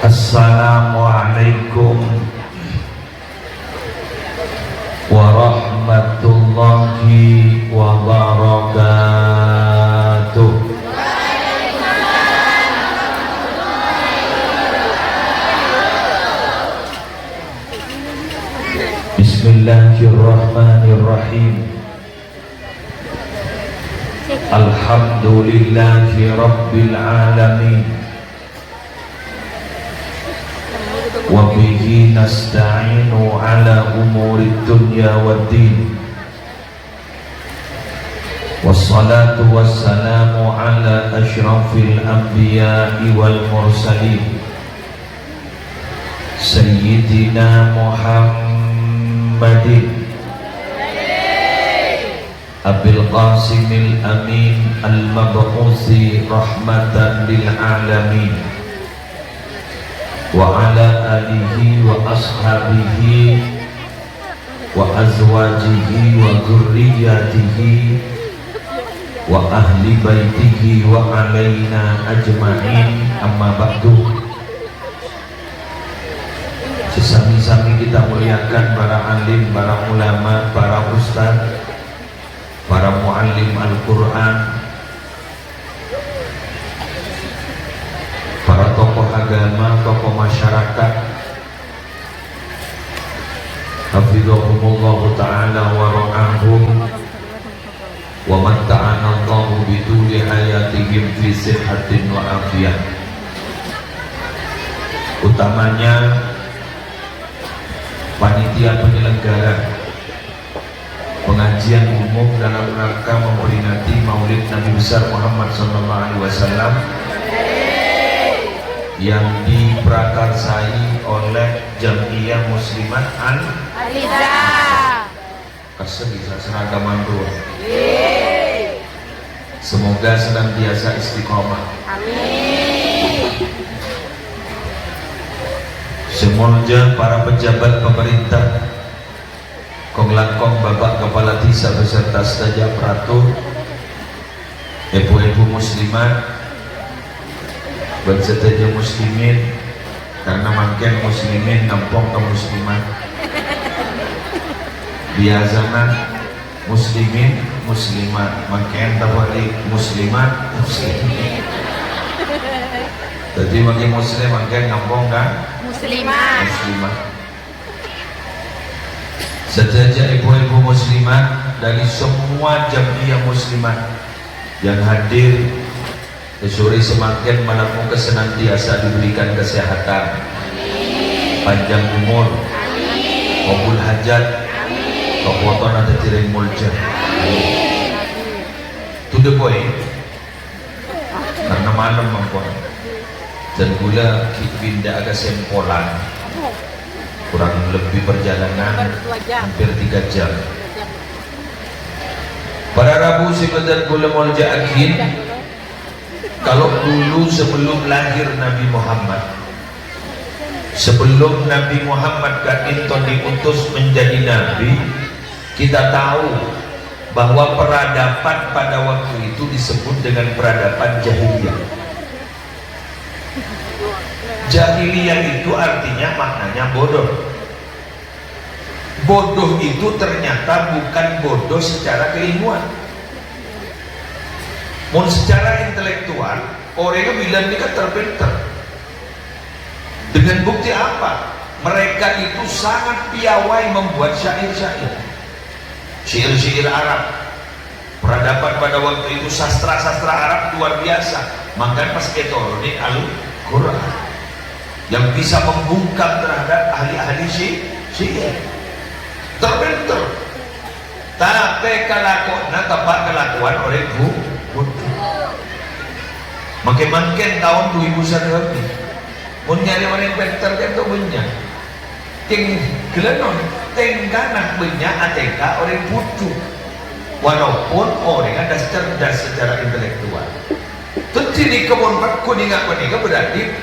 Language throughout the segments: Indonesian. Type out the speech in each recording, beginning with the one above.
Assalamualaikum warahmatullahi wabarakatuh. Bismillahirrahmanirrahim. Alhamdulillahi rabbil alamin. Wa bihi nasta'inu ala umuri dunya waddin. Wassalatu wassalamu ala asyrafil anbiya'i wal mursalin Sayyidina Muhammadin Abil Qasimil Amin Al-Mab'uthi rahmatan lil alamin wa ala alihi wa ashabihi wa azwajihi wa dzurriyyatihi wa ahli baitihi wa alaina ajma'in, amma ba'du. Sesami-sami kita muliakan para alim, para ulama, para ustaz, para muallim Al-Quran, para tokoh agama, tokoh masyarakat, hafizahumullah ta'ala wa ra'ahum wa matta'ana Allahu bituli hayatihim fi sihhatin wa afiyah. Utamanya panitia penyelenggara pengajian umum dalam rangka memperingati Maulid Nabi besar Muhammad SAW yang diprakarsai oleh Jam'iyah Muslimat Al-Hidayah. Kasih bisa seragaman dua. Semoga senantiasa istiqomah. Amin. Semoga para pejabat pemerintah, konglangkong Bapak Kepala Desa beserta saja peratur, ibu-ibu muslimat, beserta muslimin, karena makin muslimin nampung ke muslimat, biasanya muslimin muslimat, makin tabari muslimat muslimin. Jadi makin muslim makin nampung kan muslimat. Sejajar ibu-ibu muslimat dari semua Jam'iyah muslimat yang hadir sore semakin melakukan senantiasa diberikan kesehatan, panjang umur, kabul hajat, kekuatan ada tiring mulja. To the point, karena malam mampuan dan gula pindah agak sempolan, kurang lebih perjalanan hampir 3 jam. Pada Rabu sebentar gula mulja akhir. Kalau dulu sebelum lahir Nabi Muhammad, sebelum Nabi Muhammad Inton diutus menjadi Nabi, kita tahu bahwa peradaban pada waktu itu disebut dengan peradaban jahiliyah. Jahiliyah itu artinya maknanya bodoh. Bodoh itu ternyata bukan bodoh secara keilmuan. Mun secara intelektual, orangnya bilang ini kan terpinter. Dengan bukti apa? Mereka itu sangat piawai membuat syair-syair, syair-syair Arab. Peradaban pada waktu itu sastra-sastra Arab luar biasa. Makanya pas keturuni Al-Quran yang bisa membungkam terhadap ahli-ahli syair. Terpinter. Tapi kelakuan, tepat kelakuan oleh makin tahun 2001 ini mau nyari orang yang pintar kan tuh banyak yang gelenon tengganak banyak ATK orang butuh walaupun orang ada cerdas secara intelektual. Tentu di kebun perkun ingat menikah berarti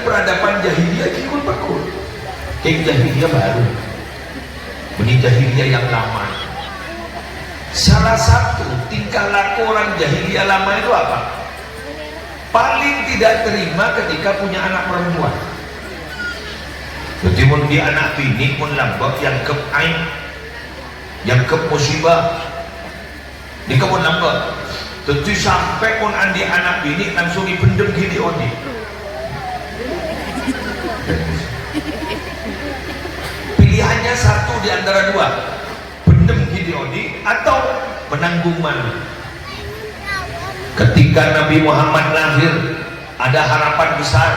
peradaban jahiliyah kikun perkun yang jahiliyah baru benih jahiliyah yang lama. Salah satu tingkah laku orang jahiliyah lama itu apa? Paling tidak terima ketika punya anak perempuan. Jadi mun di anak bini pun lambak yang ke ain, yang ke musibah, di kebun lambak. Jadi sampai pun andi anak bini langsung dipendem Gideon di. Pilihannya satu di antara dua, pendem Gideon di atau menanggung malu. Ketika Nabi Muhammad lahir, ada harapan besar.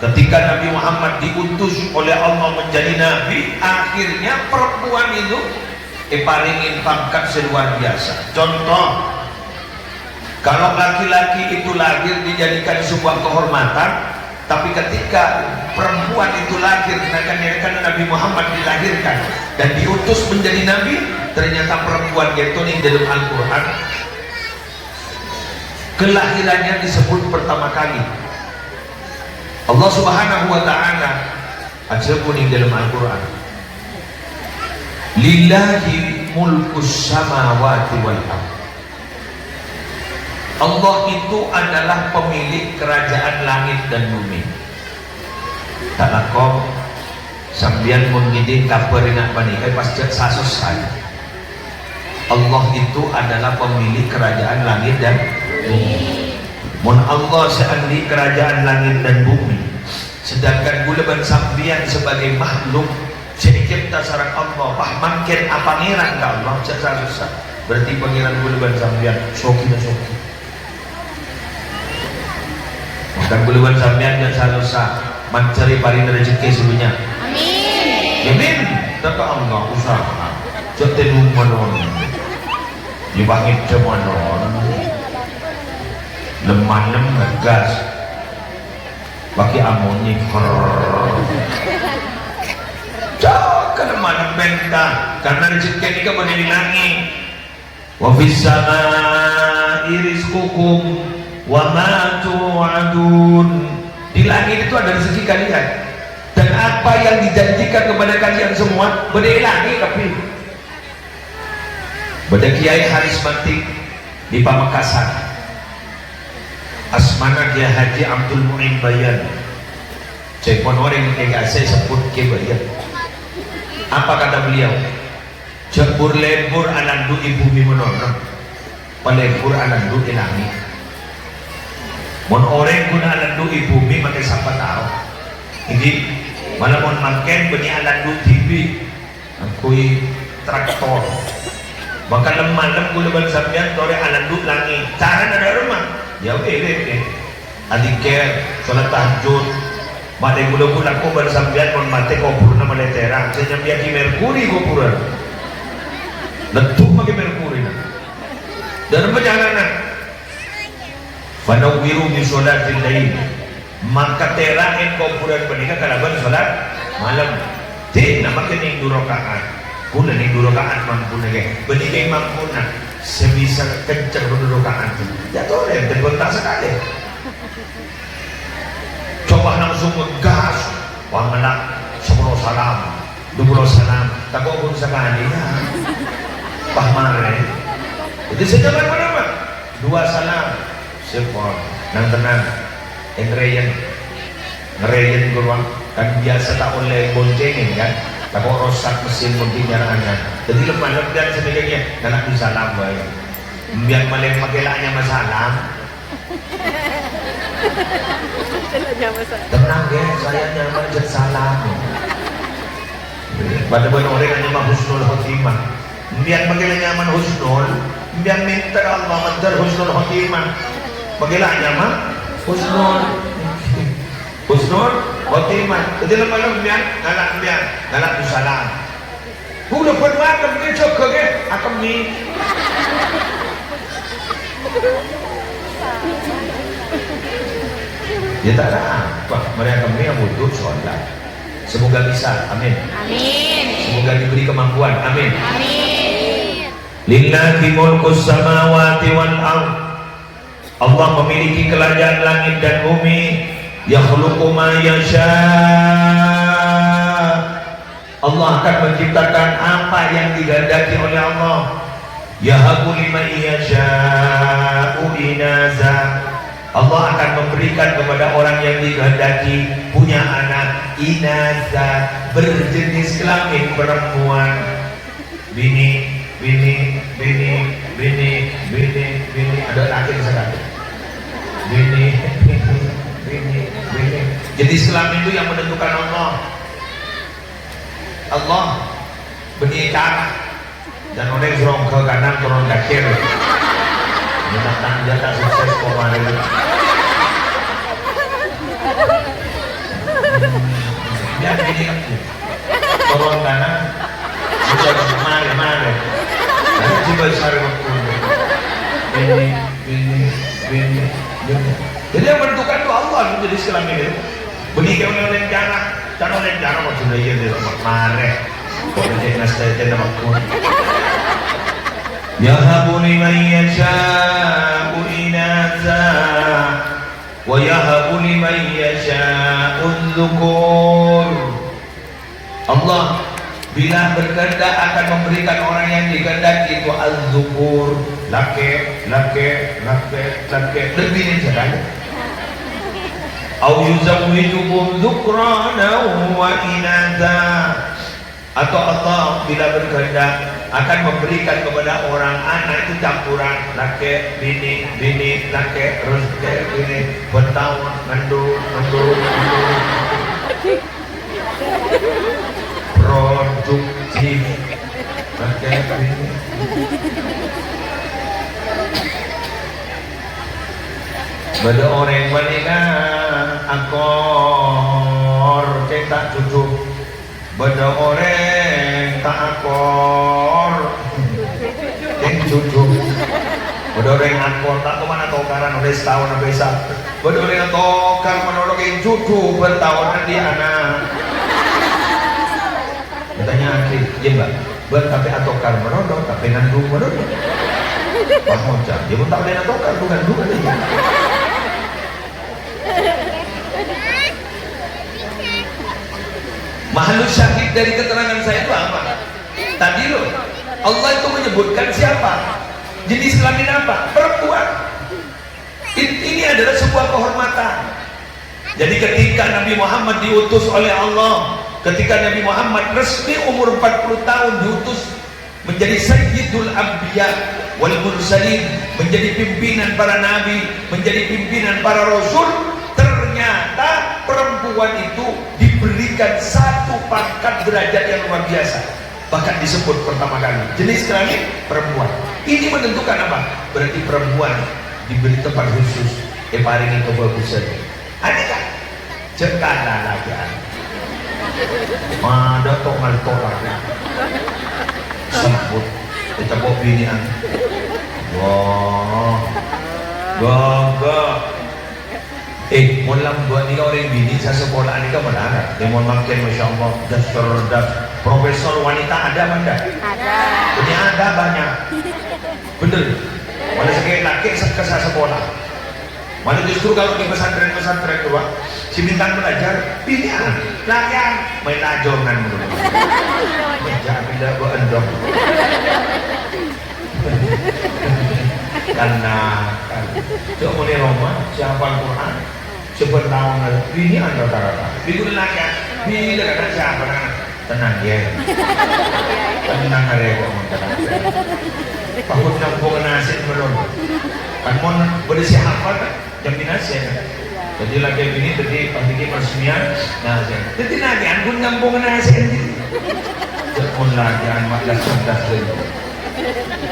Ketika Nabi Muhammad diutus oleh Allah menjadi Nabi, akhirnya perempuan itu diparingin pangkat seluar biasa. Contoh, kalau laki-laki itu lahir dijadikan sebuah kehormatan, tapi ketika perempuan itu lahir, karena Nabi Muhammad dilahirkan dan diutus menjadi Nabi, ternyata perempuan itu di dalam Al-Quran kelahirannya disebut pertama kali. Allah Subhanahu wa ta'ala disebut di dalam Al-Quran, lillahi mulkus samawati wal ardh. Allah itu adalah pemilik kerajaan langit dan bumi. Tak lakom sambian mengiding kaperinak bani pas sasus saya. Allah itu adalah pemilik kerajaan langit dan bumi. Mun Allah seandi kerajaan langit dan bumi, sedangkan gulaban sambian sebagai makhluk sedikit sarang Allah pahmankan apa pangeran ka Allah susah. Berarti pangeran gulaban sambian soki na soki. Maka gulaban sambian dan susah mencari paling rezeki sebenarnya. Amin. Amin. Kata Allah usaha. Jote lumanon. Dibangit cemanon. Lemah-lem ngegas pakai amonik jauh ke lemah bentang karena rezeki ini kan berdiri langit. Wa fis samaa'i rizqukum wa ma tu'adun. Di langit itu ada rezeki kalian dan apa yang dijanjikan kepada kalian semua berdiri langit. Tapi pada Kiai Harismatik di Pamekasan, asmana Kiai Haji Abdul Mu'in Bayan, saya pun orang yang saya sebut Kiai Bayan. Apa kata beliau? Jebur lebur alandu ibu bimonono, pelebur alandu ilangi. Mon orang guna alandu ibu bumi pakai siapa tahu? Ini malah mon makan beni alandu TV, akui traktor. Maka lemah gula bersambian tore alandu langi. Cara ada rumah. Ya boleh adiker salat tahajud mate gula-gula ko bersambian mon mate kopur na maletera saya nyambian di merkuri kopuran letup maki merkuri na dan perjalanan fanawiru min sholatil lail maka terain kopuran benika kalaban salat malam di nama kening durokaan kuna ning durokaan mampu nage benika mampu na sebisa kencang durokaan ya tore terbentak sekali. Coba langsung ngegas wangenak 10 salam 20 salam tak kau pun sekali ya pah mare itu sejaman mana 2 salam sepon nang tenang ngerayan geruang kan biasa tak oleh boncengin kan tak kau rosak mesin mungkin jalannya jadi lemah dan sebagainya nak disalam baik biar maleng makelaknya masalah. Tenang ya, saya nyaman dan salam. Pada orang hanya mah husnul khotimah. Biar bagaimana nyaman husnul, biar minta Allah mantar husnul khotimah. Bagaimana nyaman husnul khotimah. Jadi lemah biar galak tu salam. Udah bermakam dia cokok ke, akan ni. Ya tak ada apa mereka yang butuh sholat. Semoga bisa, amin. Amin. Semoga diberi kemampuan, amin. Amin. Lillahi mulkus samawati wal ardh. Allah memiliki kerajaan langit dan bumi. Yakhluqu ma yasha. Allah akan menciptakan apa yang digandaki oleh Allah. Yahabu liman yasha'u inasa Allah akan memberikan kepada orang yang dikehendaki punya anak inasa berjenis kelamin perempuan. Bini. Ada laki sekali. Bini. Jadi kelamin itu yang menentukan Allah beni cara dan orang serong ke kanan turun ke kiri. Menentang jatah sukses kemarin. Biar gini kan turun kanan sudah kemari dan coba cari waktu bini. Jadi yang menentukan itu Allah. Jadi kelamin itu beni ke orang cara maksudnya iya dia marah kalau dia nasihat dia waktu yahabu liman yasha'u inatha wa yahabu liman yasha'u dzukur. Allah bila berkehendak akan memberikan orang yang dikehendaki itu az-dzukur, laki lebih ini saja. Au yuzawwijuhum dzukranan wa inatha, atau Allah bila berkehendak akan memberikan kepada orang anak itu campuran laki bini laki rezeki bini bertahun ngendur produktif laki bini. Bada orang menikah akor kita cucu, bada orang tak akor yang cucu, bada orang akor tak kemana tokaran udah setahun sampai satu, bada orang tokar menolong yang cucu bertahun nanti anak. Bertanya akhir, iya mbak, buat tapi atokar menolong tapi ngandung menolong. Pak Moca, dia pun tak boleh atokar bukan aja. Mahluk syahid dari keterangan saya itu apa? Tadi loh, Allah itu menyebutkan siapa? Jenis kelamin apa? Perempuan. Ini adalah sebuah kehormatan. Jadi ketika Nabi Muhammad diutus oleh Allah, ketika Nabi Muhammad resmi umur 40 tahun diutus menjadi Sayyidul Anbiya wal Mursalin, menjadi pimpinan para nabi, menjadi pimpinan para rasul, ternyata perempuan itu diberikan satu pangkat derajat yang luar biasa. Bahkan disebut pertama kali jenis kelamin perempuan. Ini menentukan apa? Berarti perempuan diberi tempat khusus, paringi kebagusan. Ada kan? Cekala lagi. Ada tok maltolak. Sambut kita bawa binian. Wah, gagah. Mulam buat ni orang bini saya sekolah ni kan mana? Dia mau makin masya Allah, das profesor wanita ada mana? Ada. Ini ada banyak. Betul. Mana sekali laki ke saya sekolah. Mana justru kalau di pesantren tua, si bintang belajar pilihan, lakian main ajongan dulu. Jangan tidak berendong. Karena coba mulai Roma siapa Al-Quran sebentar ini anda rata-rata bingung lagi ya bila kata siapa tenang ya tenang ada ya kok takut nampung nasib menurut kan mau bersih apa kan jam binasi kan jadi lagi ini tadi pagi peresmian nah jadi lagi pun nampung nasib pun lagi malas cerdas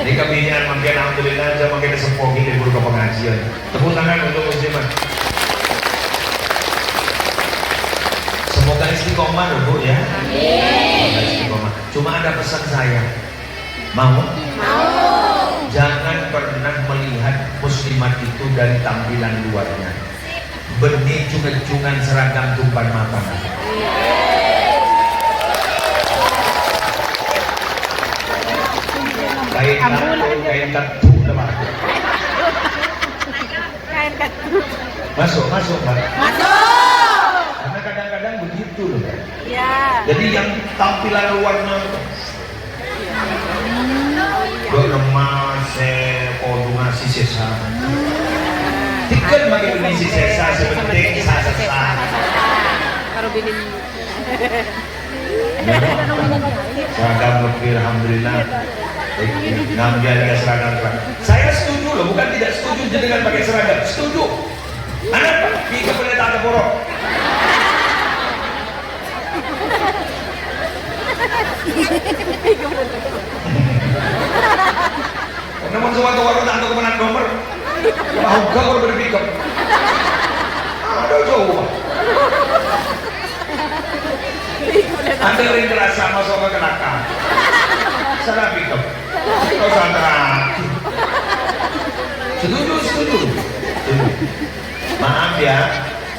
ini kebinian makin alhamdulillah aja makin sepogi di guru pengajian. Tepuk tangan untuk muslimat. Semoga istiqomah loh Bu ya. Amin. Istiqomah. Cuma ada pesan saya. Mau? Jangan pernah melihat muslimat itu dari tampilan luarnya. Benih cungan-cungan seragam tumpan mapan. Kain katu teman. Kain katu. Masuk Pak. Masuk. Karena kadang-kadang begitu loh. Ya. Jadi yang tampilan luarnya lemas, kodungan sisa. Kan makin benisi sesa sepenting sasa. Karo binin. Seragam lebih alhamdulillah. Ngambil ya seragam. Saya setuju loh, bukan tidak setuju dengan pakai seragam. Setuju. Anak tiga pendeta ada borok. Namun suatu waktu tak tahu kemenang nomor. Mau gak kalau berpikir. Ada coba. Anda yang terasa masuk ke neraka. Sana pikir. Kau santra. Setuju. Maaf ya.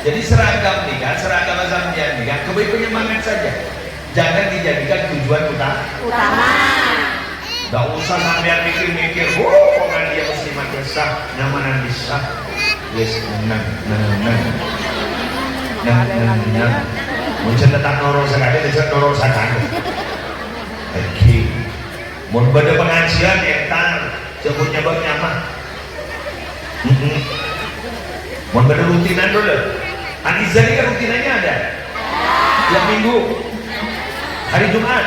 Jadi seragam nih kan, seragam azamnya nih kan, kebaikan penyemangat saja. Jangan dijadikan tujuan utama. Gak usah sampai mikir-mikir, pengajian muslimat besar, nyamanan bisa. Yes, nang. Muncul tetap norong sekali, bisa norong sekali. Oke. Mau pada pengajian yang tar, sebutnya bang nyaman. Mau pada rutinan dulu. Anizah ini kan rutinannya ada. Tiap minggu, hari Jumat,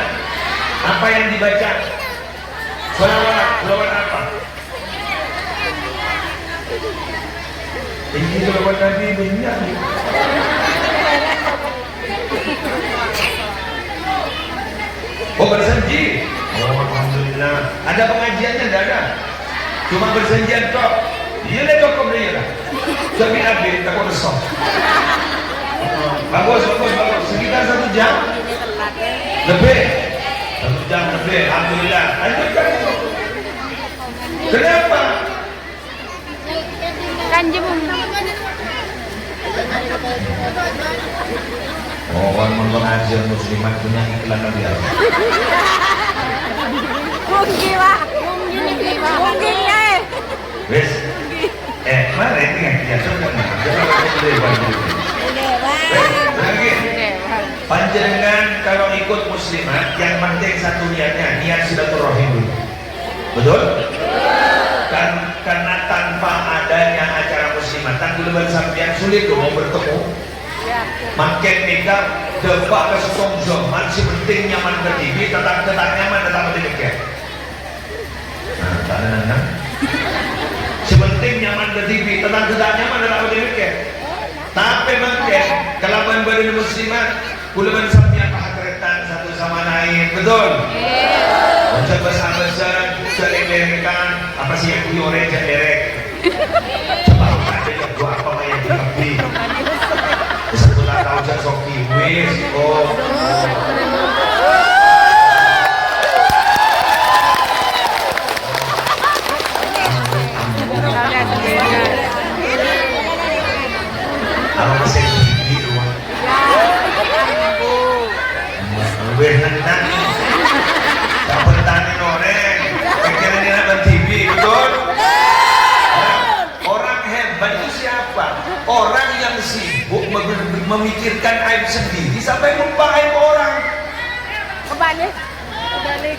apa yang dibaca? Selawat apa? Ini selawat Nabi banyak. Oh berjanji. Oh alhamdulillah. Ada pengajiannya tidak ada? Cuma berjanjian kok. Iya lah kok dia lah. Tapi update tak kosong. Bagus. Sekitar 1 jam. Lebih. 1 jam lebih. Alhamdulillah. Lanjutkan itu. Kenapa? Kanji Oh, orang pengajian muslimat punya iklan lagi ya. Mungkin ya. Wes. Mana ini yang biasa kan? Lagi. Panjenengan kalau ikut muslimat, yang penting satu niatnya, niat silaturahim dulu. Betul? Karena tanpa adanya acara muslimatan, bulan sampean sulit loh mau bertemu. Makin nikah depak ke sosong zaman si penting nyaman berdiri tetap nyaman tetap berdiri. Nah, tak ada. Si penting nyaman berdiri tetap nyaman tetap berdiri. Tapi mungkin kelaban badan muslimat bulan sampean paharetan satu sama lain, betul? Macam besar-besar selek-lelekan apa sih yang punya orang jelek? Coba ada yang buat apa yang dikabdi? Sebelah tahu saya soki wis kalau masih tinggi ruang weh nang dapat tani oreng pikiran dia nonton TV, betul? Orang hebat itu siapa? Orang yang sibuk memikirkan aib sendiri sampai lupa aib orang. Kebalik.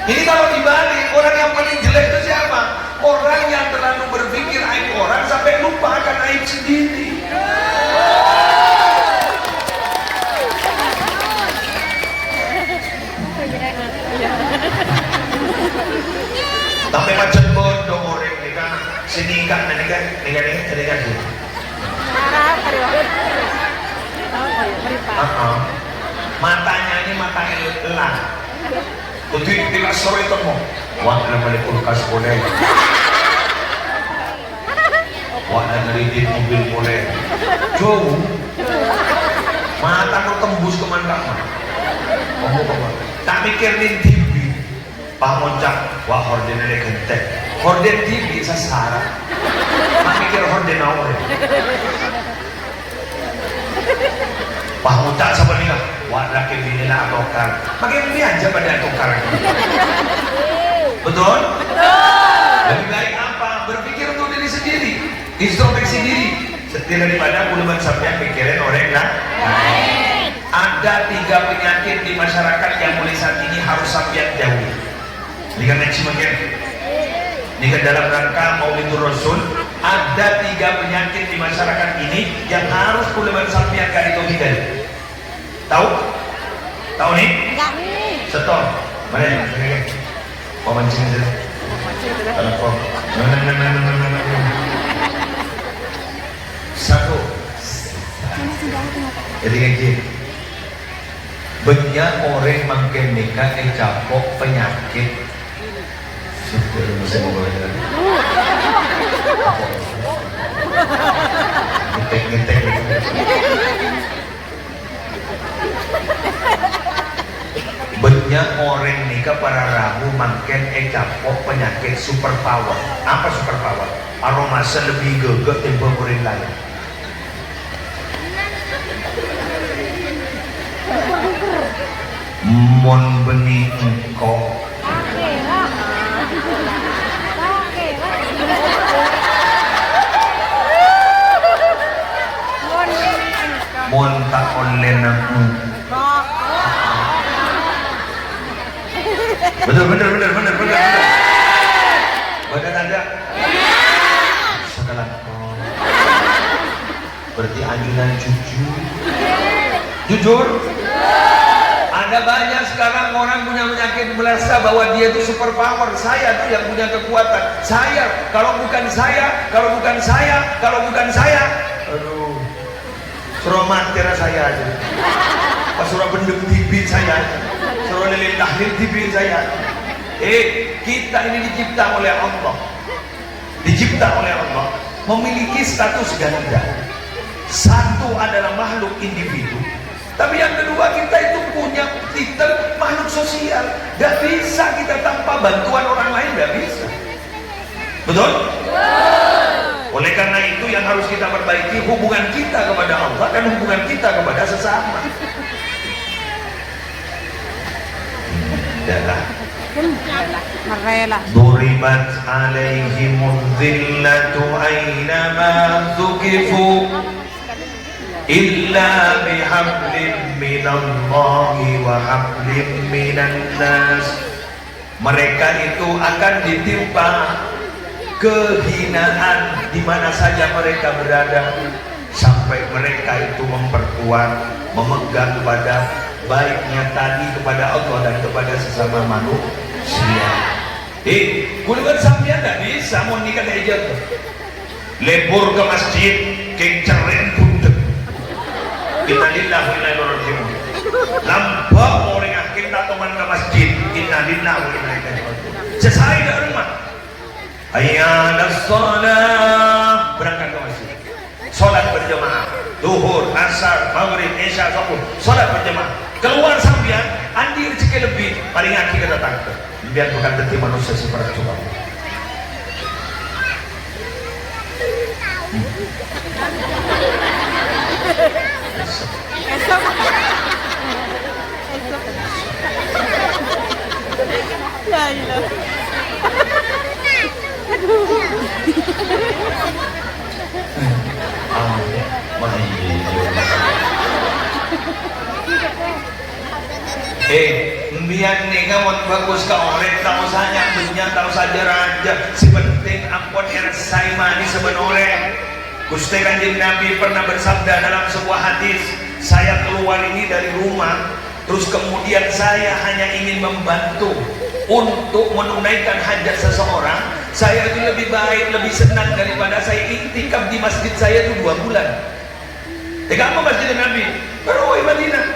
Ini kalau dibalik, orang yang paling jelek itu siapa? Orang yang terlalu berpikir aib orang sampai lupa akan aib sendiri. Tapi macam bodoh orang ni kan, senikah nikah tu. Matanya ini mata elang. Ketika sore temu, wah nama dia kulkas boleh. Wah ngeridit mobil boleh. Jauh. Mata kau tembus kemana-mana. Tak mikir ni TV. Pangocak, wah horden ada gentek. Horden TV sasara. Tak mikir horden awal. Pangocak siapa ni lah? Wah laki bini lah atokar. Makin ini aja pada atokar. Betul? Lebih baik apa? Berpikir untuk diri sendiri, introspeksi diri. Daripada puluhan sampai pikirin orang lain. Ada 3 penyakit di masyarakat yang mulai saat ini harus sampai jauh. Jika ngaji makin, jika dalam rangka Maulidur Rasul, ada 3 penyakit di masyarakat ini yang harus kuleman sampean kali itu hindari. Tahu? Tahu nih? Enggak. Setor. Mana ya? Mau mancing aja. Telepon. Satu. Jadi kayak gini. Banyak orang makin nikah capok penyakit. Sudah bisa ngomongin. Ngetek. Banyak orang nikah para rabu makin capok penyakit super power. Apa super power? Aromasa lebih gagah timbang orang lain. Mon benih engkau mon tak online aku. Bener. Bener ada. Setelah kau berarti anjuran jujur. Ada banyak sekarang orang punya penyakit merasa bahwa dia itu super power. Saya tuh yang punya kekuatan. Saya, kalau bukan saya. Aduh, suruh mati saya aja. Pas suruh bendem TV saya, suruh lilin tahlil TV saya. Kita ini dicipta oleh Allah. Memiliki status ganda. Satu adalah makhluk individu. Tapi yang kedua, kita itu punya titel makhluk sosial. Gak bisa kita tanpa bantuan orang lain, gak bisa. Betul? Oleh karena itu yang harus kita perbaiki hubungan kita kepada Allah dan hubungan kita kepada sesama. Adalah Duribat alaihimul dhillatu aynama thukifu illa bihablin minallahi wa hablin minan nas. Mereka itu akan ditimpa kehinaan di mana saja mereka berada, sampai mereka itu memperkuat, memegang pada baiknya tadi kepada Allah dan kepada sesama manusia. Kuliban sampean tak bisa mau nikah aja tuh. Lebur ke masjid, kengceren punten. Innalillahi wa inna ilaihi raji'un. Lampak orang akhir tatoman ke masjid. Innalillahi wa inna ilaihi raji'un. Selesai dari rumah. Hayya 'alas shalah, berangkat ke masjid. Salat berjamaah. Zuhur, asar, maghrib, isya, subuh. Salat berjamaah. Keluar sampean, andi rezeki lebih, paling akhir kita tangkap. Biar bukan deti manusia seperti itu. Esok. Ya ilah. Biar nikah mau bagus ke orang, tak usah nyambutnya, tak usah raja. Si penting ampun saya manis sebenarnya. Gusti Kanjeng Nabi pernah bersabda dalam sebuah hadis, saya keluar ini dari rumah, terus kemudian saya hanya ingin membantu untuk menunaikan hajat seseorang. Saya itu lebih baik, lebih senang daripada saya iktikaf di masjid saya itu 2 bulan. Apa masjid Nabi? Baru Madinah.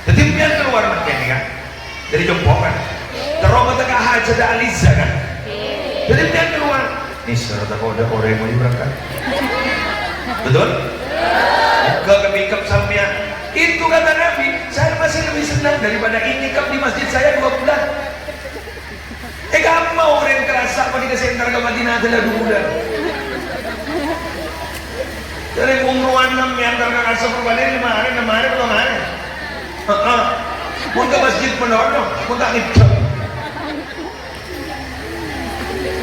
Jadi dia keluar makin kan, dari jompongan. Terobat ke hajat Aliza kan. Jadi dia keluar. Nih surat aku udah orang mau berangkat. Betul? Buka kebikap sampean. Itu kata Nabi, saya masih lebih senang daripada iktikaf di masjid saya 2 bulan. Kamu mau orang kerasa apa di senter ke Madinah adalah 2 bulan. Dari umruan 6 yang terkasa perbandingan 5 hari, 6 hari, belum hari. Mun ke masjid penuh, mun tak hidup.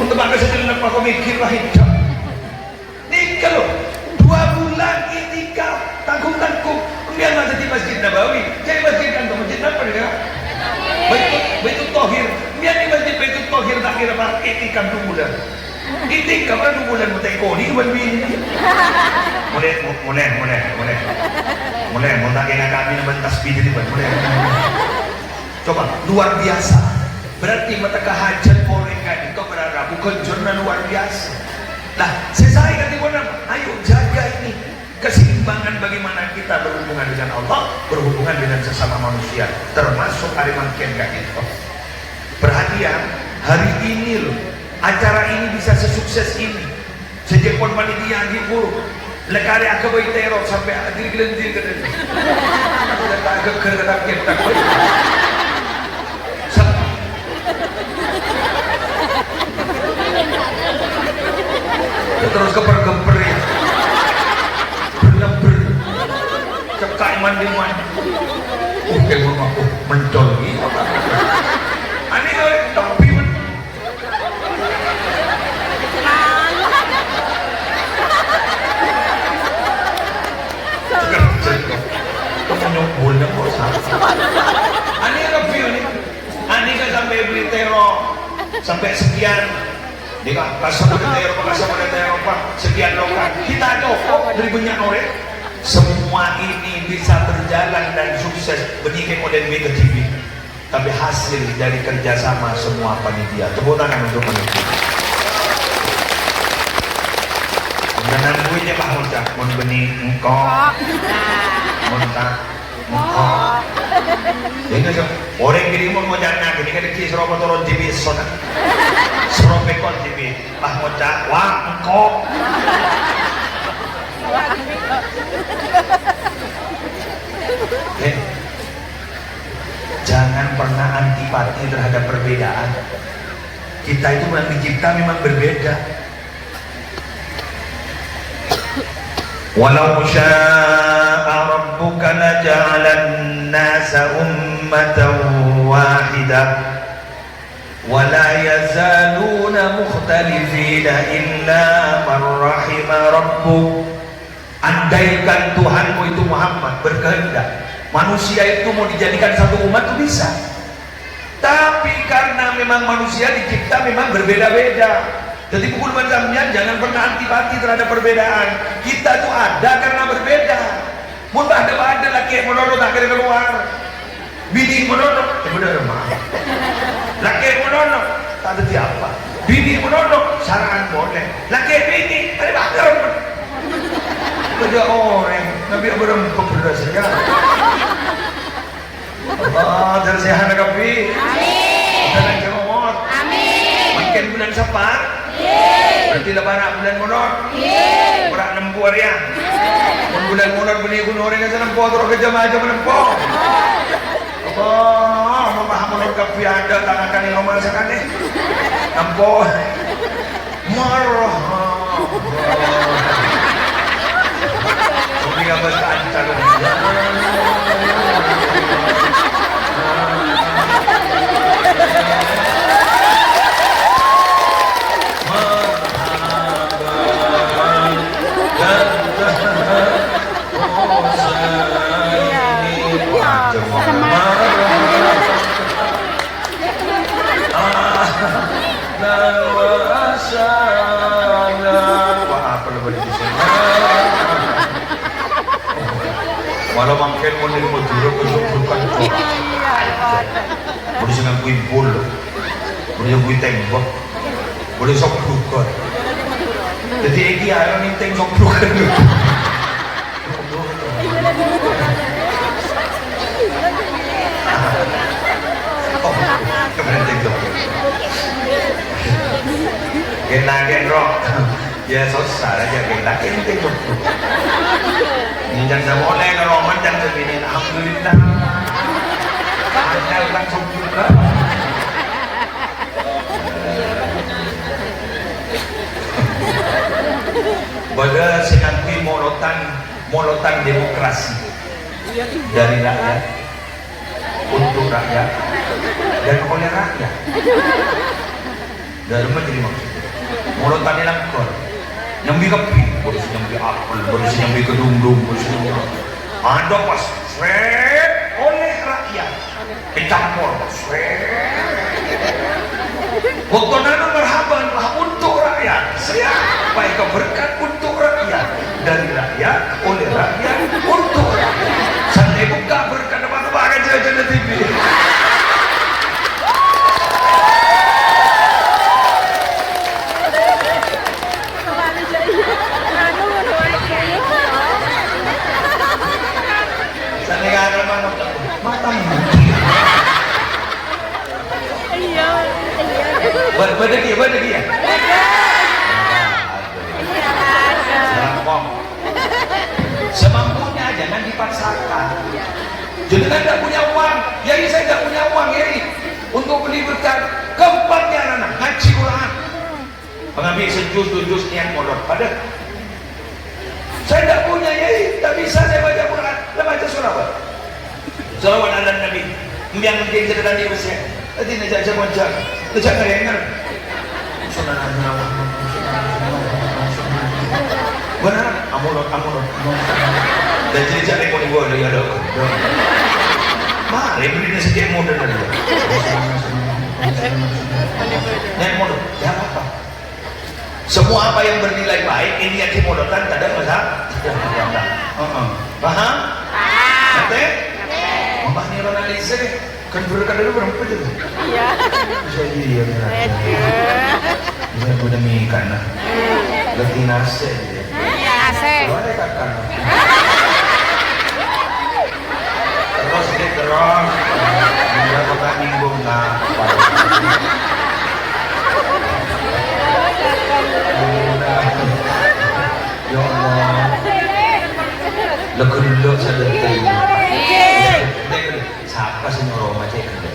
Untuk bangga sejenak aku mikir lah hidup. Nikah loh, 2 bulan itikaf, tanggung-tanggung. Biar masih di Masjid Nabawi, jadi masjid kan masjid apa ya? Baitul Thohir, biar di masjid Baitul Thohir tak kira apa itikaf 2 bulan. Hindi ka ba nung bulan mo tayo ko? Hindi ka ba bini? Mulai. Mau tak kena kami naman tasbih di depan. Mulai. Coba, luar biasa. Berarti mata kahajat orang kan itu berharap bukan jurnal luar biasa. Nah, saya kata mana? Ayo jaga ini keseimbangan bagaimana kita berhubungan dengan Allah, berhubungan dengan sesama manusia, termasuk hari mangken itu. Perhatian, hari ini loh, acara ini bisa sesukses ini. Sejak pon panitia hibur, lekari akabai teror sampai hadir gelendir ke depan. Tak kerja kita. Terus keper-keper ya, berleber, cekak mandi-mandi. Kayak rumahku mencol gitu. Aneh kali topi men. Kamu nyumpulnya kok sama. Aneh review nih. Aneh kan sampai beli teror sampai sekian. Dia kasih model Eropa sekian lokal. Kita nyokok dari banyak orang. Semua ini bisa berjalan dan sukses benihkan model Mega TV. Tapi hasil dari kerjasama semua panitia. Tepuk tangan untuk panitia. Jangan buatnya Pak Mocak, mau benih engkau, montak engkau. Jadi orang kiri mau jangan gini kan kiri serobot turun TV soda, serobot kon TV. Pak Mocak, wah engkau. Jangan pernah antipati terhadap perbedaan. Kita itu memang dicipta memang berbeda. Walau syaa rabbuka laja'alan nasa ummatan wahidah wa la yazaluna mukhtalifina illa man rahima rabbuk. Andaikan Tuhanmu itu Muhammad berkehendak manusia itu mau dijadikan satu umat itu bisa, tapi karena memang manusia dicipta memang berbeda-beda. Jadi pukul macamnya jangan pernah antipati terhadap perbedaan. Kita tuh ada karena berbeda. Mau ada laki monono tak kira keluar, bini monono bener mah. Laki monono tak ada siapa. Bini monono sarangan boleh. Laki bini ada bakar. Kerja orang Nabi berempat berdasarkan. Allah tersehat kapi. Amin. Dan jemot. Amin. Makin bulan Safar. Berarti lebaran bulan Munor. Berak nempur ya. Bulan Munor benih gunung orang yang nempur terus kerja aja menempuh. Allah, memaham Munor kapi ada tangan yang ngomong sekali. Nempur. Marah. Ini apa keancar? Walau makin model modul bukan boleh dengan kui bol, boleh kui tembok, boleh sok bukan. Jadi ini ada nih tembok bukan. Oh, kemarin tembok. Gen rock, ya susah aja gen tembok. Ini jangan boleh kalau Roman jangan begini. Alhamdulillah. Ada langsung juga. Pada senanti molotan demokrasi dari rakyat untuk rakyat dan oleh rakyat. Dari menteri maksudnya. Molotan ini langkor. Nyambi kepi, boleh nyambi apel, boleh nyambi kedung-dung, boleh nyambi ada pas oleh rakyat kecampur waktu nana merhaban lah untuk rakyat siapa yang keberkat untuk rakyat, dari rakyat, oleh rakyat, untuk rakyat. Sampai buka berkat apa-apa aja di TV. Bada dia. Semampunya, jangan dipaksakan. Jadi kan tidak punya uang, jadi saya tidak punya uang ya untuk beli berkat. Keempatnya anak ngaji Quran, pengambil sejus niat modal. Pada saya tidak punya ya, tak bisa saya baca Quran, saya baca surah. Salawat ala Nabi, yang mungkin cerita di Rusia. Tadi najak macam, najak karengan. Benar, amulot. Dan jadi cari pun ibu ada ada. Mari beli sedikit modal lagi. Naik modal, ya apa? Semua apa yang bernilai baik ini yang dimodalkan tak ada masalah. Paham? Ngerti? Mbah ni orang analisa deh. Kan berkat dulu berapa je? Iya. Bisa iya. Bisa udah mikan lah. Lagi nasi. Iya nasi. Boleh kakak. Terus. Dia bukan minggu nak. Ya Allah. Lekuluk sedekah. Siapa sih nyuruh macam itu?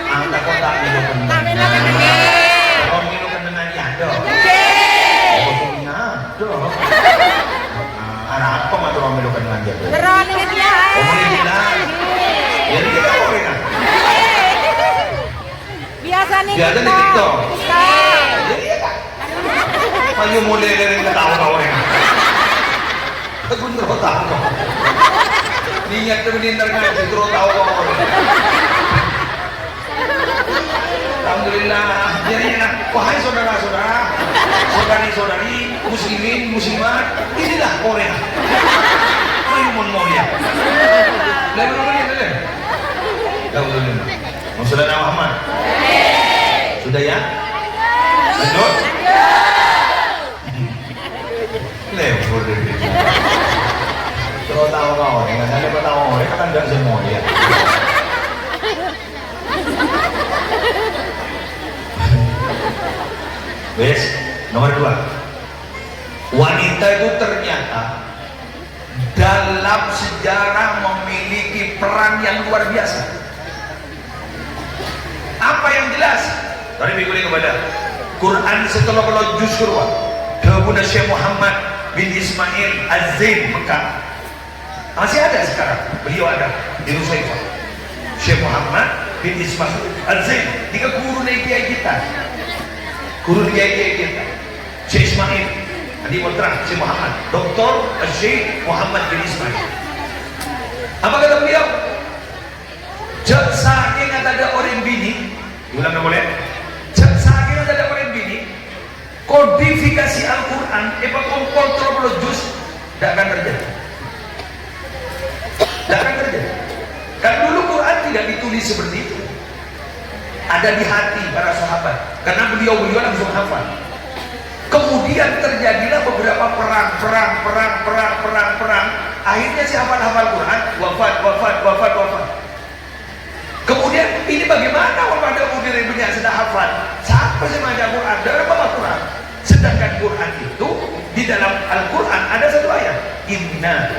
Angkat kota minum kenangan. Kalau minum kenangan ya ada. Oh punya ada. Anak apa mah orang minum kenangan dia? Terang dengan dia. Oh boleh bilang. Jadi kita boleh kan? Biasa nih. Biasa di TikTok. Jadi ya kan? Maju mulai dari ketawa-tawa ya. Aku terus tahu. Niat benar ngaji terus tahu kok. Alhamdulillah. Jadi wahai saudara-saudara, saudari-saudari, muslimin, muslimat, inilah Korea. Primun mulia. Lalu boleh. Alhamdulillah. Maksudnya Muhammad. Sudah ya? Lanjut. Lewat deh. Terus tahu kau, nggak ada tahu mereka kan nggak semua ya. Wes, nomor 2. Wanita itu ternyata dalam sejarah memiliki peran yang luar biasa. Apa yang jelas? Tadi minggu kepada Quran setelah kalau juz kedua, Dawuda Syekh Muhammad bin Ismail Az-Zain Mekah. Masih ada sekarang, beliau ada di Nusaifah. Syekh Muhammad bin Ismail Az-Zain, 3 guru kiai kita. Guru kiai kita. Syekh Ismail, Adi Putra, Syekh Muhammad, Dr. Syekh Muhammad bin Ismail. Apa kata beliau? Saking ada orang bini, diulang nggak boleh. Saking ada orang bini, kodifikasi Al-Quran, kontrol juz, tidak akan terjadi. Tidak akan terjadi. Kan dulu Quran tidak ditulis seperti itu. Ada di hati para sahabat, karena beliau langsung hafal. Kemudian terjadilah beberapa perang. Akhirnya si hafal Quran, wafat. Kemudian ini bagaimana orang ada mudir punya sudah hafal? Siapa sih baca Quran? Dari apa Quran? Sedangkan Quran itu di dalam Al-Quran ada satu ayat, Inna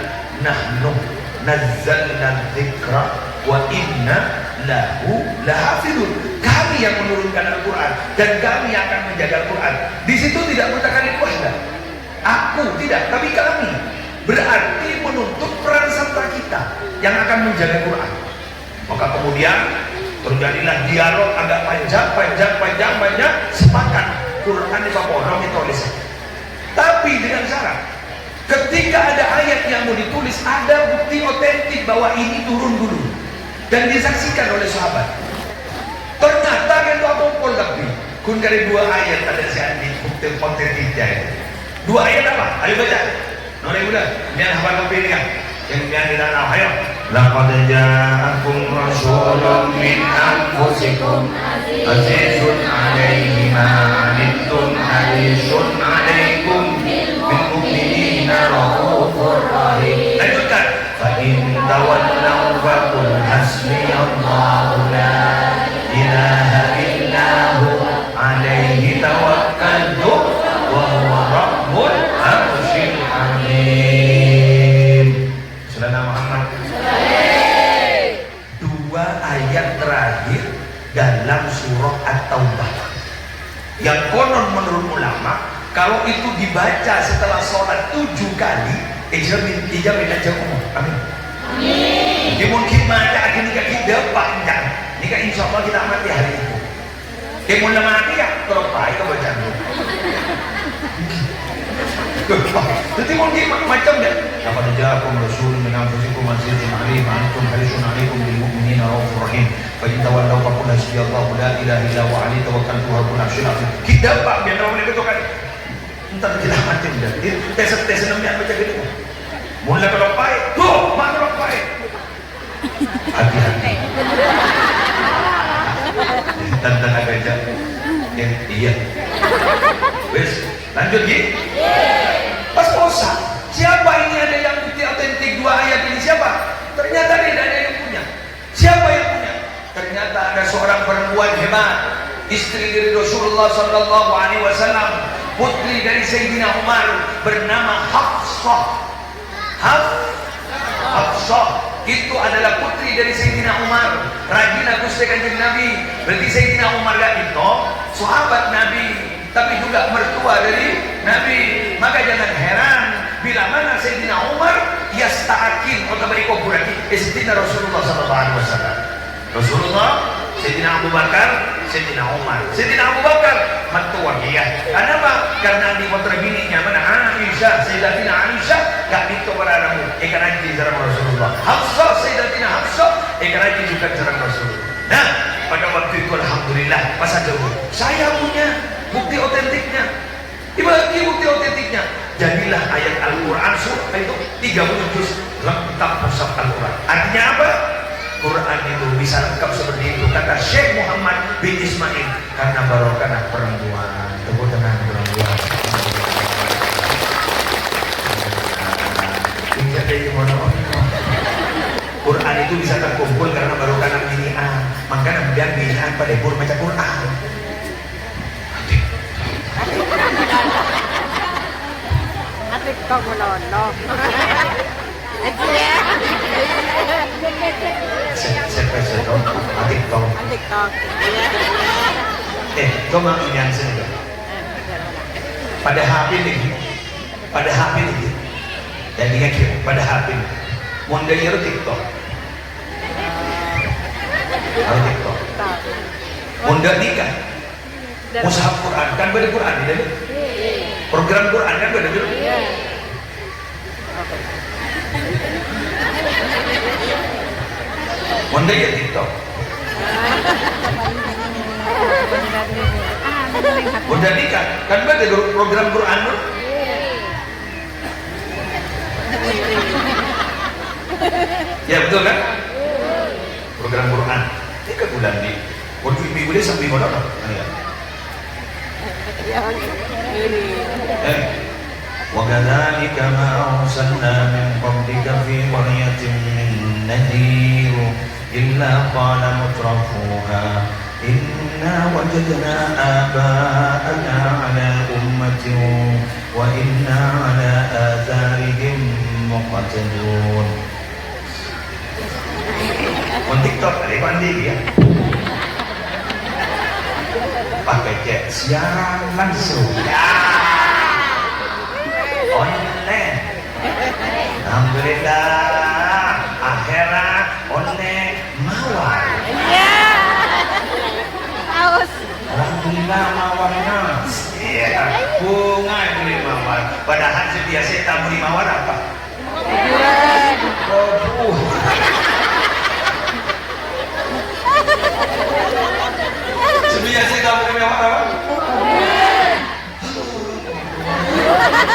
nahnu nazzalna dzikra wa inna lahu lahafidun. Kami yang menurunkan Al-Quran dan kami yang akan menjaga Al-Quran. Di situ tidak mengatakan wahda. Aku tidak, tapi kami. Berarti menuntut peran serta kita yang akan menjaga Quran. Maka kemudian terjadilah dialog agak panjang, sepakat Quran di Papua ditulis. Tapi dengan syarat, ketika ada ayat yang mau ditulis, ada bukti otentik bahwa ini turun dulu dan disaksikan oleh sahabat. Ternyata kan itu kumpul lebih Kun dari 2 ayat ada si Andi bukti konten itu. 2 ayat apa? Ayo baca. Nore udah, jangan hafal kopi kan. Yang jangan di tanah, ayo. Laqad ja'akum rasulun min anfusikum azizun 'alaihi ma 'anittum harisun 'alaikum bil mu'minina raufur rahim. Lanjutkan. Fa in tawallaw faqul hasbiyallahu la ilaha illa hu 'alaihi tawakkaltu wa huwa rabbul arsyil azim. Sallallahu Muhammad. 2 ayat terakhir dalam surah At-Taubah yang konon menurut ulama kalau itu dibaca setelah sholat 7 kali ijamin aja umum. Amin. Amin. Mungkin baca akhirnya kita panjang jika insya Allah kita mati hari itu kemudian mati ya terus baik baca dulu. Jadi mungkin macam deh. Laqad ja'akum rasulun min anfusikum azizun 'alaihi ma 'anittum harisun 'alaikum bil mu'minina raufur rahim. Fa in tawallaw faqul hasbiyallahu la ilaha illa huwa 'alaihi tawakkaltu wa huwa rabbul arsyil azim. Kita Pak biar orang itu kan. Entar kita macam dah. Tes namanya baca gitu. Mula kalau baik, tuh, mak kalau baik. Hati-hati. Tentang aja. Iya. Wes, lanjut Gi. Pas posa, siapa ini ada yang bukti otentik 2 ayat ini siapa? Ternyata dia ada yang punya. Siapa yang punya? Ternyata ada seorang perempuan hebat, istri dari Rasulullah Sallallahu Alaihi Wasallam, putri dari Sayyidina Umar, bernama Hafsah. Hafsah itu adalah putri dari Sayyidina Umar, rajin Gusti Kanjeng Nabi. Berarti Sayyidina Umar itu sahabat Nabi, tapi juga mertua dari Nabi. Maka jangan heran bila mana Sayyidina Umar yasta'akin atau berikobulaki istina Rasulullah sallallahu alaihi wasallam. Rasulullah, Sayyidina Abu Bakar, Sayyidina Umar. Sayyidina Abu Bakar mertua dia. Kenapa? Karena di motor bininya mana Aisyah, Sayyidatina Aisyah gak itu beradamu ikan haji jarang Rasulullah. Hafsah, Sayyidatina Hafsah ikan haji juga jarang Rasulullah. Nah, pada waktu itu alhamdulillah pas ada saya punya bukti otentiknya. Dibagi bukti otentiknya. Jadilah ayat Al-Quran surah itu 30 juz lengkap mushaf Al-Quran. Artinya apa? Quran itu bisa lengkap seperti itu kata Syekh Muhammad bin Ismail karena barokah perempuan. Tepuk tangan perempuan. Quran itu bisa terkumpul karena barokah binian. Makanya kemudian binian pada ibu baca Quran. TikTok menolong. TikTok. Coba yang sini. Pada HP ini. Dan ingat pada HP. Mondanya TikTok. TikTok. Monda nikah. Mushaf Quran kan beda Quran ini. Program Quran kan beda dulu. Monda ya TikTok. Monda nikah kan beda program Quran dulu. Ya betul kan? Program Quran. Ini ke bulan di. Waktu ibu dia sambil ngomong apa? وكذلك ما أرسلنا من قبلك في قرية من نذير إلا قال مترفوها إنا وجدنا آباءنا على أمة وإنا على آثارهم مقتدون. TikTok tadi mandi ya. Pakai cek siaran langsung ya. Online. Alhamdulillah. Akhirat online mawar. Iya. Aus. Alhamdulillah mawarnya. Iya. Bunga beli mawar. Padahal biasa kita beli mawar apa? Sebiasa kamu ini apa?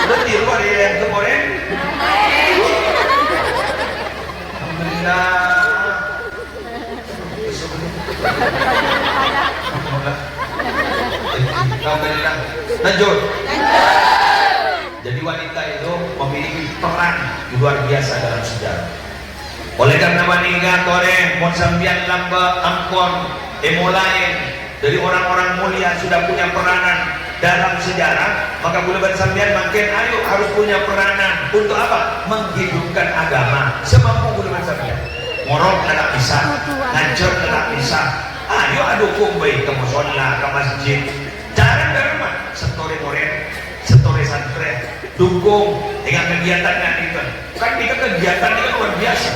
Udah tiru ada yang kemarin. Alhamdulillah. Alhamdulillah. Lanjut. Jadi wanita itu memiliki peran luar biasa dalam sejarah. Oleh karena wanita tore monsambian lamba ampon lain dari orang-orang mulia sudah punya peranan dalam sejarah, maka bulan sambian makin ayo harus punya peranan untuk apa? Menghidupkan agama semampu bulan sambian. Morok tidak bisa, ngajar tidak bisa. Ayo adukung baik ke musola, ke masjid. Jarang dari mana? Setore moren, setore santren, dukung dengan kegiatannya itu. Kan kita kegiatan itu luar biasa.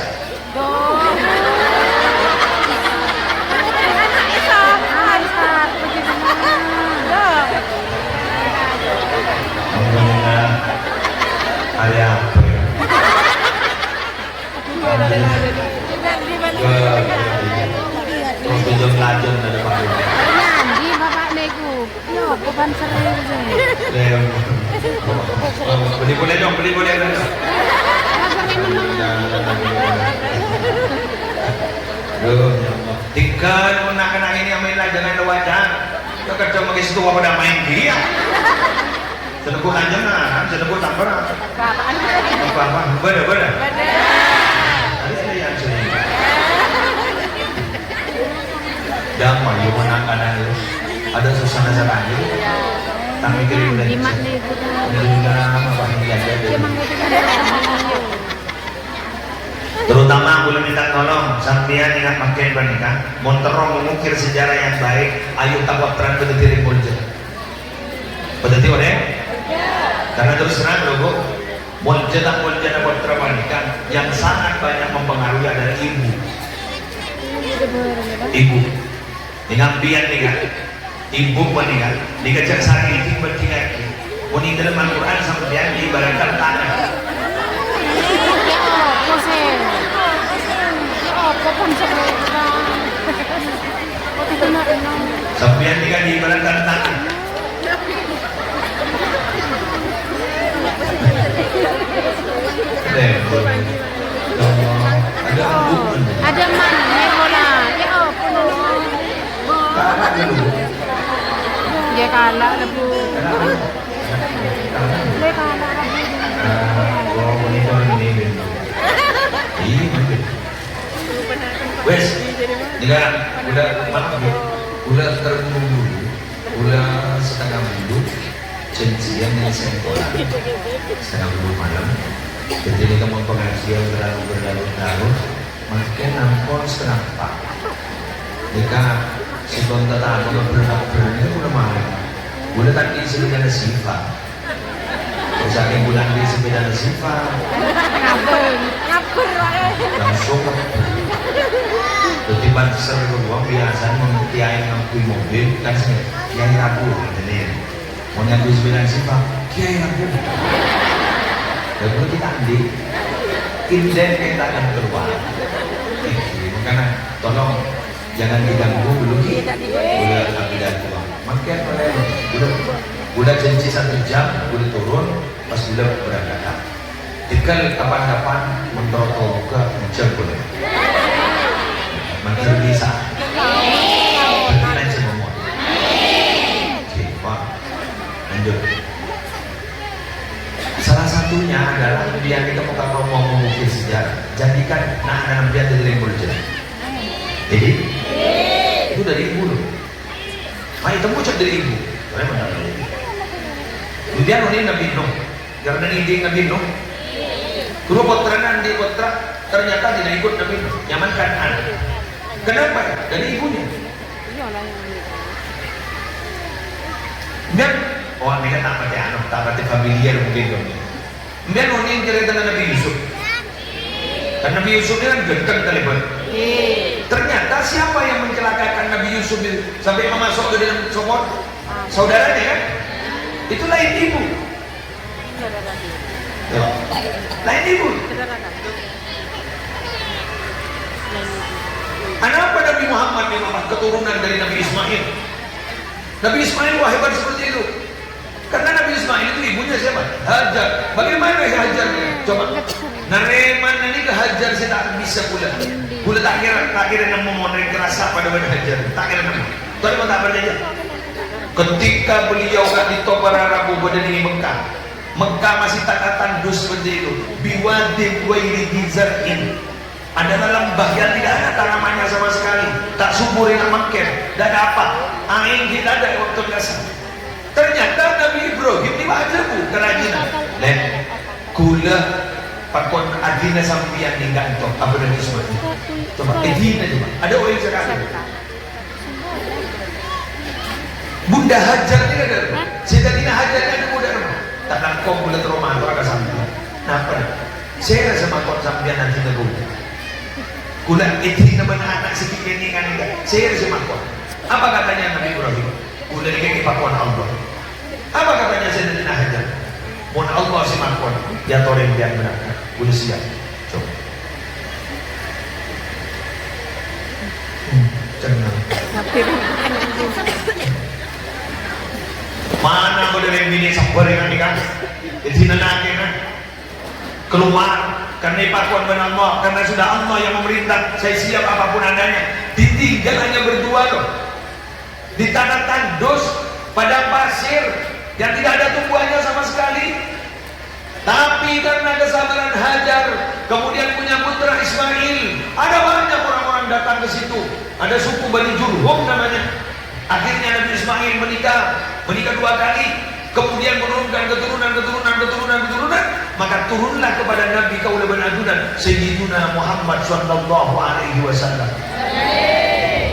Alhamdulillah. Ada apa ya? Terus tujuh pelajar ada apa? Nanti bapak neku, yo bukan serius. Beli boleh dong, beli boleh dong. Tinggal menakan ini aminlah jangan lewatan. Kita kerja pakai situ pada main dia. Sedekut aja nah, sedekut tak pernah. Apa? Beda. Ada yang sini. Damai yang menakan itu. Ada suasana sarangnya. Tapi kirim dari. Terutama aku minta tolong sampean ingat makin bernikah monterong mengukir sejarah yang baik ayo tawab terang berdiri boleh betul oleh karena terus terang loh bu monjana buat terbanikah yang sangat banyak mempengaruhi adalah ibu dengan biar nikah ibu menikah dikejar sari itu bertingkat muni dalam Al-Quran sampai dia diibaratkan tanah. Sampian ini kan diibaratkan tanah. Ada mana bola? Ya apa dia kalah lebu. Dia kalah wes, udah terburu dulu, udah setengah minggu, janjian yang sekolah, setengah minggu malam, jadi kamu pengajian berlarut-larut, makin nampol setengah empat, jika sebelum tetap aku berani udah malam, udah tadi sepeda sifat, misalnya bulan di sepeda sifat, ngapur, langsung jadi banser kedua biasa mengkiai ngampui mobil kan sih kiai ragu ini mau nyambi 9 sifat kiai ragu dan kalau kita andi inden kita akan keluar makanya tolong jangan diganggu dulu udah tidak keluar makin udah janji 1 jam udah turun pas udah berangkat dikal kapan-kapan mentrotol ke jam boleh makin bisa berkaitan semua oke pak lanjut salah satunya adalah biar kita mau mengukir sejarah jadikan anak-anak dia dari boleh jadi itu dari ibu loh itu muncul dari ibu kemudian ini Nabi Nuh karena ini Nabi Nuh guru potrenan di potra ternyata tidak ikut Nabi Nuh nyaman kan kenapa? Dari ibunya. Dan ini kan tak pati familiar mungkin dong. Dan ini cerita Nabi Yusuf. Karena Nabi Yusuf ini kan ganteng kali bang. Ternyata siapa yang mencelakakan Nabi Yusuf sampai masuk ke dalam sumur? Saudaranya kan? Itu lain ibu. Lain ibu. Kenapa Nabi Muhammad memang keturunan dari Nabi Ismail? Nabi Ismail wah hebat seperti itu. Karena Nabi Ismail itu ibunya siapa? Hajar. Bagaimana ya Hajar? Coba. Nareman ini ke Hajar saya tak bisa pula. Pula tak kira nemu modern kerasa pada Hajar. Tak kira nemu. Tuan mau tak berjaya. Ketika beliau di Topara Rabu berdiri di Mekah. Mekah masih tak tandus seperti itu. Biwadin wairi dizar'in. Adalah lembah yang tidak ada tanamannya sama sekali. Tak subur yang makan. Tak ada apa. Angin tidak ada waktu biasa. Ternyata Nabi Ibrahim ini aja bu kerajinan. Dan gula pakon adina sampian tinggal itu apa dari seperti itu. Coba adina coba. Ada orang sekarang. Bunda Hajar ini ada. Sitatina Hajar ini ada muda rumah. Tak kau gula terumah atau agak sampian. Kenapa? Saya rasa makon sampian nanti ngebu. Gula adina anak sedikit ini kan enggak. Saya rasa makon. Apa katanya Nabi Ibrahim? Udah dikiki pakuan Allah. Apa katanya Sayyidina Hajar? Mohon Allah si makon. Ya toreng biar berangkat. Udah siap. Coba. Cenang. Mana boleh yang bini sabar yang nikah? Jadi nanti keluar karena pakuan benar Allah. Karena sudah Allah yang memerintah. Saya siap apapun adanya. Ditinggal hanya berdua loh. Di tanah tandus, padang pasir yang tidak ada tumbuhannya sama sekali. Tapi karena kesabaran Hajar, kemudian punya putra Ismail, ada banyak orang-orang datang ke situ. Ada suku Bani Jurhum namanya. Akhirnya Nabi Ismail menikah 2 kali, kemudian menurunkan keturunan, maka turunlah kepada Nabi kaula bin adunan Sayyidina Muhammad sallallahu alaihi wasallam.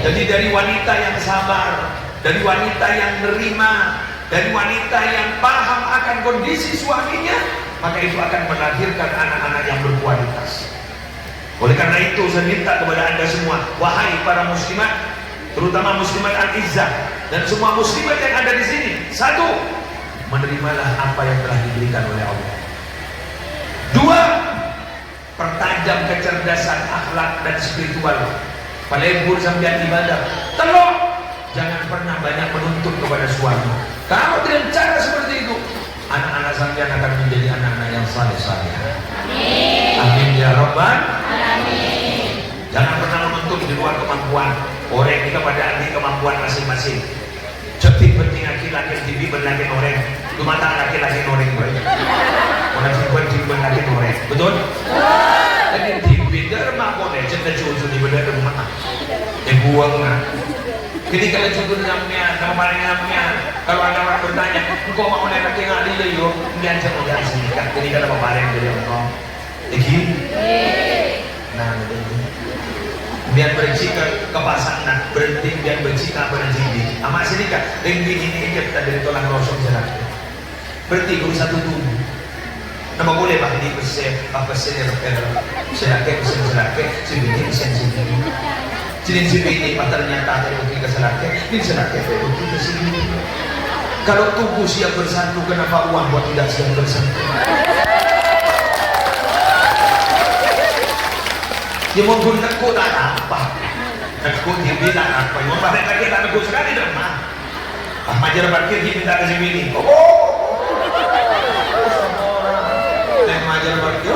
Jadi dari wanita yang sabar, dari wanita yang nerima, dari wanita yang paham akan kondisi suaminya, maka itu akan melahirkan anak-anak yang berkualitas. Oleh karena itu saya minta kepada anda semua, wahai para muslimat, terutama muslimat al-izzah dan semua muslimat yang ada di sini, satu, menerimalah apa yang telah diberikan oleh Allah. 2, pertajam kecerdasan akhlak dan spiritual. Palembur sampai ibadah. Tolong jangan pernah banyak menuntut kepada suami. Kalau dengan cara seperti itu, anak-anak sampean akan menjadi anak-anak yang saleh-saleh. Amin. Amin ya Rabbal Alamin. Jangan pernah menuntut di luar kemampuan. Orang kita pada ahli kemampuan masing-masing. Cepat penting laki-laki tibi berlaki orang. Lumata laki-laki orang banyak. Orang tibi laki orang. Betul? Lagi tibi derma boleh cepat cucu di benda rumah. Yang buang nak. Ketika ada cucu namanya, namanya. Kalau ada orang bertanya, kau mau laki yang ada yo? Biar jangan jangan singkat. Ketika ada paparan dari orang. Lagi? Nah, betul. Biar berjika ke pasangan berhenti biar berjika pada jindi amat sedikit tinggi ini kita dari tulang rosok jenak berarti guru satu tubuh nama boleh bah di persen apa persen selake sibini sibini ternyata ada bukti ke selake ini selake ada bukti ke sini. Kalau tubuh siap bersatu kenapa uang buat tidak siap bersatu? Dia mau guna kok tak apa, kok dia bilang apa? Mau balik lagi tak nekuk sekali dah mah. Majar parkir dia minta ke sini. Dan majar parkir.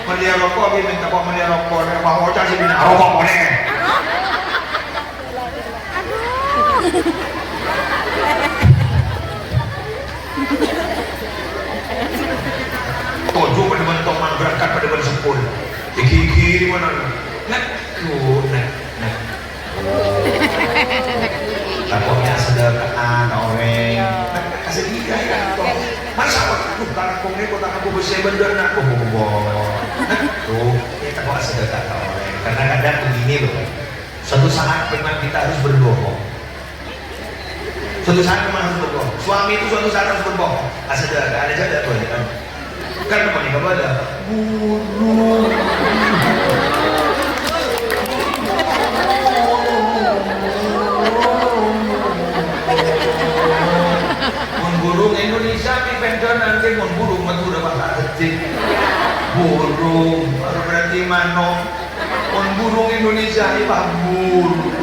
Media rokok dia minta kok media rokok. Bang Ocha sih minta rokok boleh. Tojo pada bentuk berangkat pada bersepul di kiri mana nak takutnya sedekah orang kasih dia ya masa aku karena kau ni kau tak aku bersih bener nak tuh kita kau sedekah orang karena kadang begini loh suatu saat memang kita harus berbohong. Suatu saat memang harus berbohong. Suami itu suatu saat harus berbohong. Sedekah ada saja tuh kan. Karena menikah pada burung burung Indonesia dipendon nanti burung Madura bahasa kecil burung berarti mano burung Indonesia ini pak burung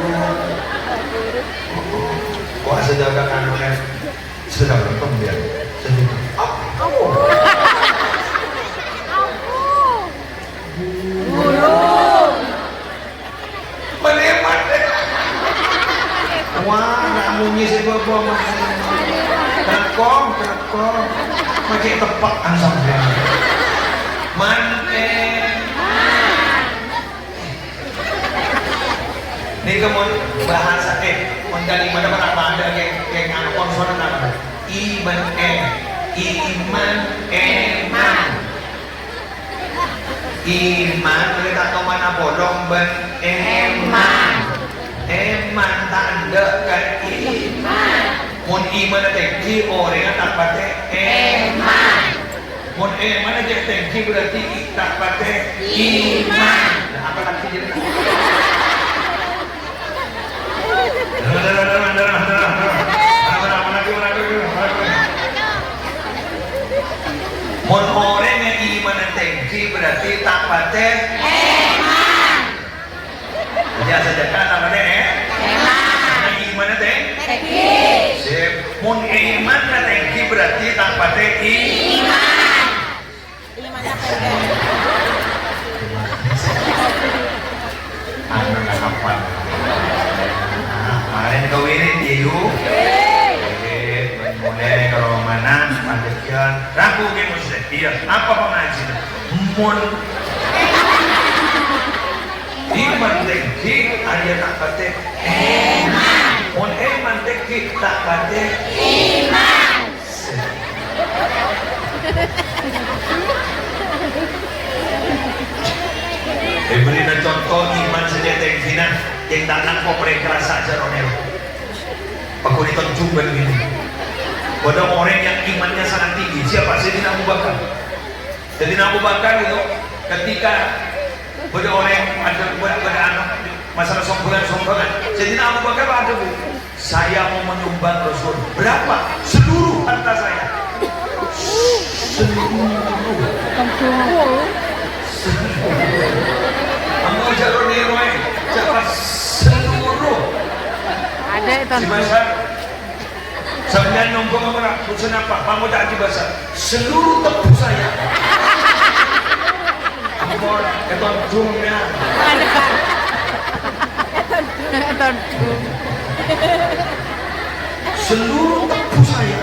sedagang anunya sedang berkembang sedih. Aku. Menemat. Wah, namunnya si bapak mah. Terkong. Pakai tepak ansamnya. Ini kemun bahasa menggali mana ada yang anu konsonan apa? Iman eman. Iman mereka tahu mana bolong ben eman tanda kan iman. Mun iman teki orang tak pate eman. Mun eman aja teki berarti tak pate iman. Apa lagi jadi? Mun orang yang iman dan tengki berarti tak pate eman. Jadi saja kan namanya eman. Iman dan tengki. Sip. Mun iman dan tengki berarti tak pate iman. Anu nak apa? Kemarin kawirin diu. Mulai ke mana pandekian ragu ke musik iya apa pengajian mun iman tengki ada tak pate iman mun iman tengki tak pate iman berikan contoh iman saja tengkina yang tak nak kau perkerasa jaronel pakuniton jumben ini. Pada orang yang imannya sangat tinggi, siapa? Sayyidina Abu Bakar. Sayyidina Abu Bakar itu ketika pada orang yang ada anak masalah sombongan. Sayyidina Abu Bakar ada bu, saya mau menyumbang Rasul. Berapa? Seluruh harta saya. Seluruh. Kamu jarum ni Roy, siapa? Seluruh. Ada itu. Si Basar. Sampai nombong apa? Pusan apa? Kamu tak dibahas. Seluruh tebu saya. Ampun, keton dumnya. Keton dum. Seluruh tebu saya.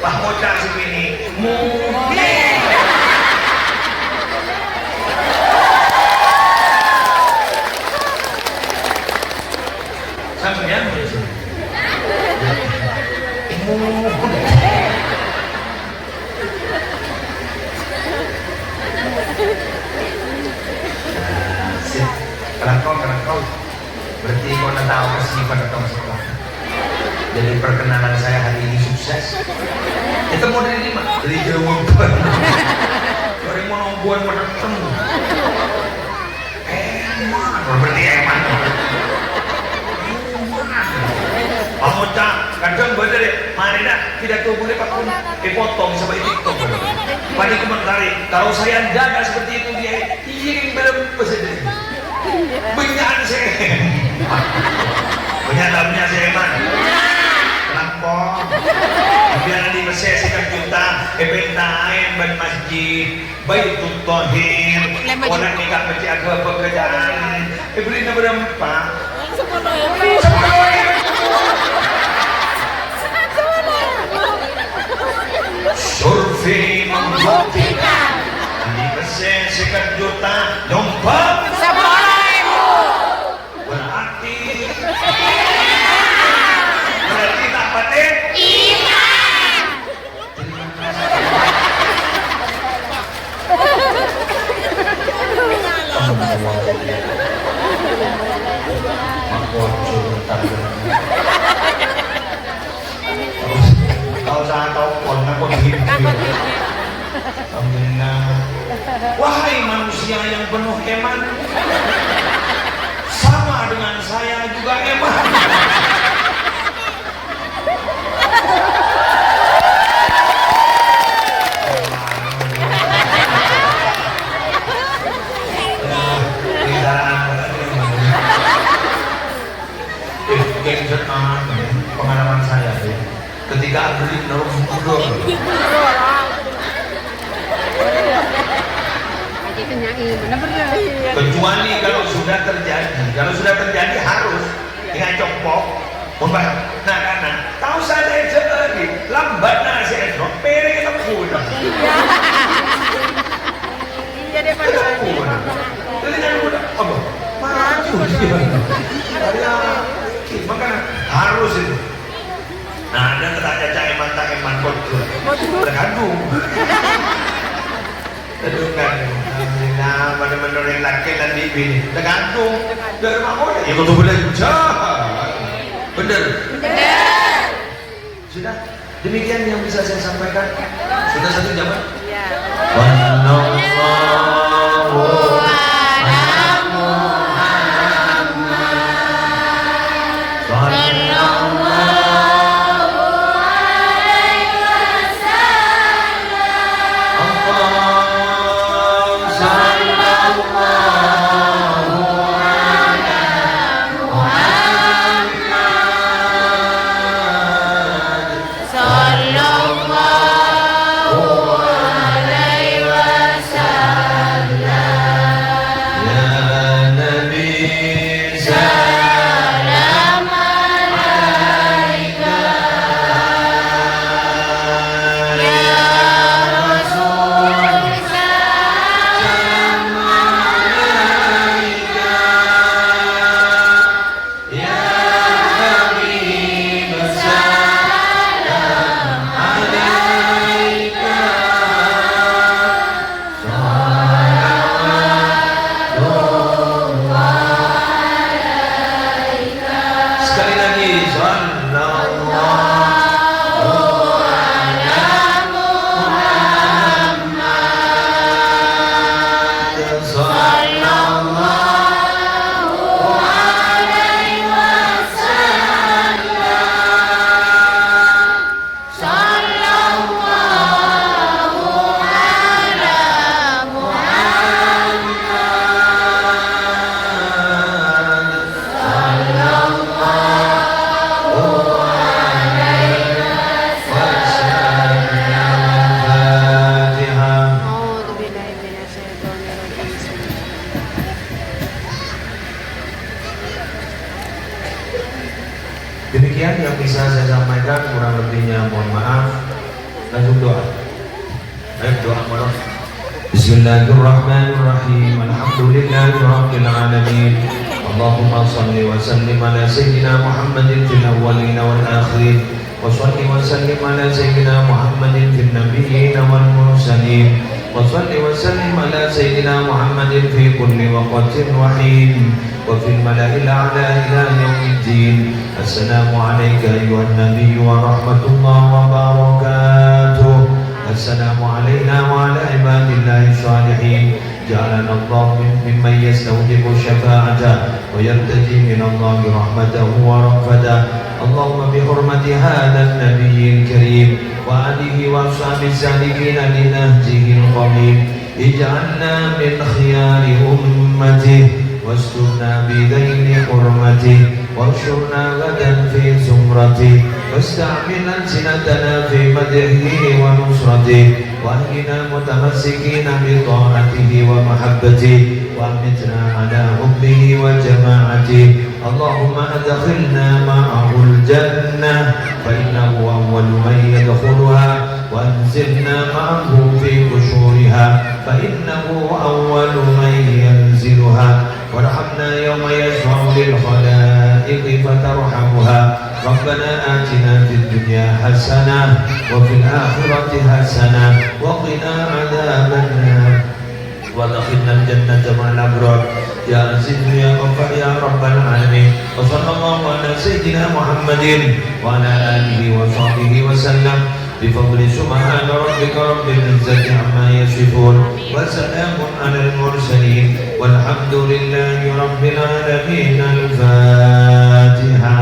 Pak Moca sini mungkin. Sampai yang Kerangkau berarti kau nak tahu kesifat atau sekolah. Jadi perkenalan saya hari ini sukses. Kita mau dari mana? Dari jawaban. Dari mau nongguan menentang. Eman, berarti eman. Kamu tak kadang bener deh. Mana dah tidak tahu boleh pakun dipotong sebagai TikTok. Pada komentari kalau saya jaga seperti itu dia ingin belum pesan. Benyaan saya dalamnya saya man lampong biar nanti mesej sekan juta ebentain ban masjid Baitul Thahir orang nikah menjaga pekerjaan berinya berapa 10.000 survei membuktikan di mesej sekan juta nyumbang 10.000 berarti tak pate iman. Kau jangan tahu pun aku hidup. Wahai manusia yang penuh iman, sama dengan saya juga iman. Pengalaman nyai mana bener. Kecuali kalau sudah terjadi harus dengan copok. Nah karena tahu saya jadi lambat nasi esok pere kita pulang. Iya deh pada. Jadi jangan mudah. Oh, maju dia. Makanya harus itu. Nah, ada tercaca eman bocor. Terkandung. Aduh kan, alhamdulillah, benar-benar yang laki dan bibi tergantung dari mana ya kau boleh benar sudah demikian yang bisa saya sampaikan sudah 1 jam wallahu Demikian yang bisa saya sampaikan, kurang lebihnya mohon maaf. Langsung doa. Ayo doa malam. Bismillahirrahmanirrahim. Alhamdulillahirabbil alamin. Allahumma shalli wa sallim ala sayyidina Muhammadin fil awwalin wal akhirin. Wa shalli wa sallim ala sayyidina Muhammadin fil nabiyyin wal mursalin. Wa shalli wa sallim ala sayyidina Muhammadin fi kulli waqtin wa hin. وفي الملأ الأعلى إلى يوم الدين. السلام عليك أيها النبي ورحمة الله وبركاته. السلام علينا وعلى عباد الله الصالحين. جعلنا الله ممن يستوجب الشفاعة ويرتجي من الله رحمته ورأفته. اللهم بحرمة هذا النبي الكريم وآله وأصحابه السالكين لنهجه القويم اجعلنا من خيار أمته واسترنا بذيل حرمته وانشرنا غدا في زمرته واستعمل ألسنتنا في مدحه ونصرته واهدنا متمسكين بطاعته ومحبته وامتنا على حبه وجماعته. اللهم أدخلنا معه الجنة فإنه أول من يدخلها وانزلنا معه في قشورها فإنه أول من ينزلها وارحمنا يوم يشفع للخلائق فترحمها. ربنا آتنا في الدنيا حسنة وفي الآخرة حسنة وقنا عذاب النار وادخلنا الجنة مع الأبرار يا عزيز يا غفار يا رب العالمين. وصلى الله على سيدنا محمد وعلى آله وصحبه وسلم بفضل سبحان ربك رب العزة عما يصفون وسلام على المرسلين والحمد لله رب العالمين. الفاتحة.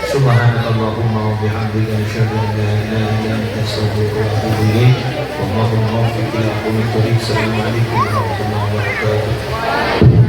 Subhanallahumma wa bihamdika asyhadu an la ilaha illa anta astaghfiruka wa atubu ilaik. Wallahumma waffiq ila aqwamit thoriq. Assalamualaikum warahmatullahi wabarakatuh.